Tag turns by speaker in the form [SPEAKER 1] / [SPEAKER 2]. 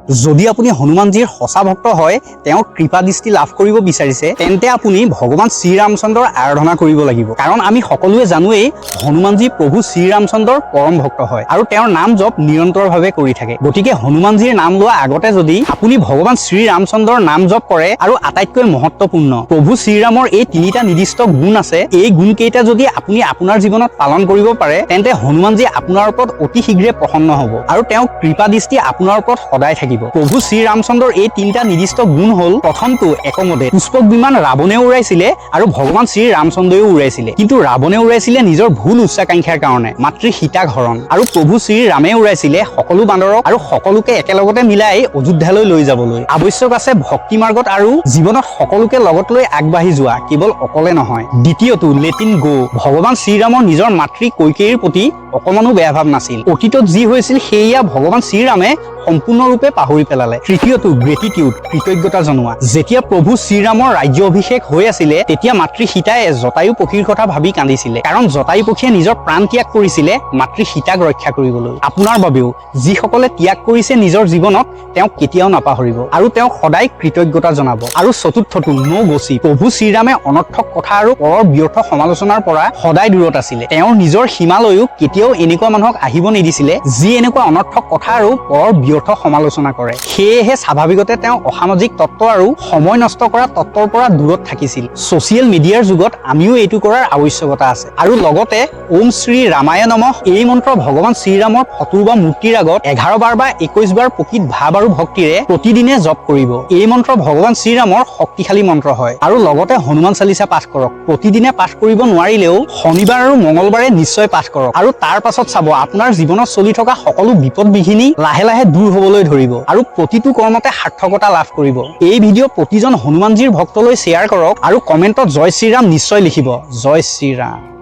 [SPEAKER 1] যদি আপুনি হনুমানজীৰ সঁচা ভক্ত হয়, তেওঁৰ কৃপা দৃষ্টি লাভ কৰিব বিচাৰিছে, তেন্তে আপুনি ভগৱান শ্ৰীৰামচন্দ্ৰৰ আৰাধনা কৰিব লাগিব। কাৰণ আমি সকলোৱে জানোৱেই হনুমানজী প্ৰভু শ্ৰীৰামচন্দ্ৰৰ পৰম ভক্ত হয় আৰু তেওঁৰ নাম জপ নিৰন্তৰভাৱে কৰি থাকে। গতিকে হনুমানজীৰ নাম লোৱা আগতে যদি আপুনি ভগৱান শ্ৰীৰামচন্দ্ৰৰ নাম জপ কৰে, আৰু আটাইতকৈ মহত্বপূৰ্ণ প্ৰভু শ্ৰীৰামৰ এই তিনিটা নিৰ্দিষ্ট গুণ আছে, এই গুণকেইটা যদি আপুনি আপোনাৰ জীৱনত পালন কৰিব পাৰে, তেন্তে হনুমানজী আপোনাৰ ওপৰত অতি শীঘ্ৰে প্ৰসন্ন হ'ব আৰু তেওঁৰ কৃপা দৃষ্টি আপোনাৰ ওপৰত সদায় থাকিব। প্ৰভু শ্ৰীৰামচন্দ্ৰৰ এই তিনিটা নিৰ্দিষ্ট গুণ হ'ল, প্ৰথমটো একমতে পুষ্পক বিমান ৰাৱণেও উৰাইছিলে আৰু ভগৱান শ্ৰীৰামচন্দ্ৰও উৰাইছিলে, কিন্তু ৰাৱণে উৰাইছিলে নিজৰ ভুল উচ্চাকাংক্ষাৰ কাৰণে, মাতৃ সীতাক হৰণ, আৰু প্ৰভু শ্ৰীৰামে উৰাইছিলে সকলো বান্দৰক আৰু সকলোকে একেলগতে মিলাই অযোধ্যালৈ লৈ যাবলৈ। আৱশ্যক আছে ভক্তি মাৰ্গত আৰু জীৱনত সকলোকে লগত লৈ আগবাঢ়ি যোৱা, কেৱল অকলে নহয়। দ্বিতীয়টো লেট ইট গো। ভগৱান শ্ৰীৰামৰ নিজৰ মাতৃ কৈকেয়ীৰ প্ৰতি অকমানো বেয়া ভাৱ নাছিল। অতীতত যি হৈছিল সেয়া ভগৱান শ্ৰীৰামে সম্পূৰ্ণৰূপে পাহৰি পেলালে। তৃতীয়টো গ্ৰেটিটিউড, কৃতজ্ঞতা জনোৱা। যেতিয়া প্ৰভু শ্ৰীৰামৰ ৰাজ্য অভিষেক হৈ আছিলে, তেতিয়া মাতৃ সীতাই জটায়ু পক্ষীৰ কথা ভাবি কান্দিছিলে, কাৰণ জটায়ু পক্ষীয়ে নিজৰ প্ৰাণ ত্যাগ কৰিছিলে মাতৃ সীতাক ৰক্ষা কৰিবলৈ। আপোনাৰ বাবেও যিসকলে ত্যাগ কৰিছে নিজৰ জীৱনত, তেওঁক কেতিয়াও নাপাহৰিব আৰু তেওঁক সদায় কৃতজ্ঞতা জনাব। আৰু চতুৰ্থটো নো গচিপ। প্ৰভু শ্ৰীৰামে অনৰ্থক কথা আৰু পৰৰ ব্যৰ্থ সমালোচনাৰ পৰা সদায় দূৰত আছিলে। তেওঁৰ নিজৰ সীমালৈও কেতিয়াও এনেকুৱা মানুহক আহিব নিদিছিলে যি এনেকুৱা অনৰ্থক কথা আৰু পৰৰ ব্যৰ্থ সমালোচনা কৰে। সেয়েহে স্বাভাৱিকতে তেওঁ অসামাজিক তত্ত্ব আৰু সময় নষ্ট কৰা তত্ত্বৰ পৰা দূৰত থাকিছিল। ছচিয়েল মিডিয়াৰ যুগত আমিও এইটো কৰাৰ আৱশ্যকতা আছে। আৰু লগতে ওম শ্ৰী ৰামায় নমঃ এই মন্ত্ৰ ভগৱান শ্ৰীৰামৰ ফটো বা মূৰ্তিৰ আগত 11 বাৰ বা 21 বাৰ প্ৰকৃত ভাৱ আৰু ভক্তিৰে প্ৰতিদিনে জপ কৰিব। এই মন্ত্ৰ ভগৱান শ্ৰীৰামৰ শক্তিশালী মন্ত্ৰ হয়। আৰু লগতে হনুমান চালিচা পাঠ কৰক। প্ৰতিদিনে পাঠ কৰিব নোৱাৰিলেও শনিবাৰ আৰু মঙলবাৰে নিশ্চয় পাঠ কৰক, আৰু তাৰ পাছত চাব আপোনাৰ জীৱনত চলি থকা সকলো বিপদ বিঘিনি লাহে লাহে দূৰ হবলৈ ধৰিব আৰু প্ৰতিটো কৰ্মতে সাৰ্থকতা লাভ কৰিব। এই ভিডিঅ' প্ৰতিজন হনুমানজীৰ ভক্তলৈ শ্বেয়াৰ কৰক আৰু কমেণ্টত জয় শ্ৰীৰাম নিশ্চয় লিখিব। জয় শ্ৰীৰাম।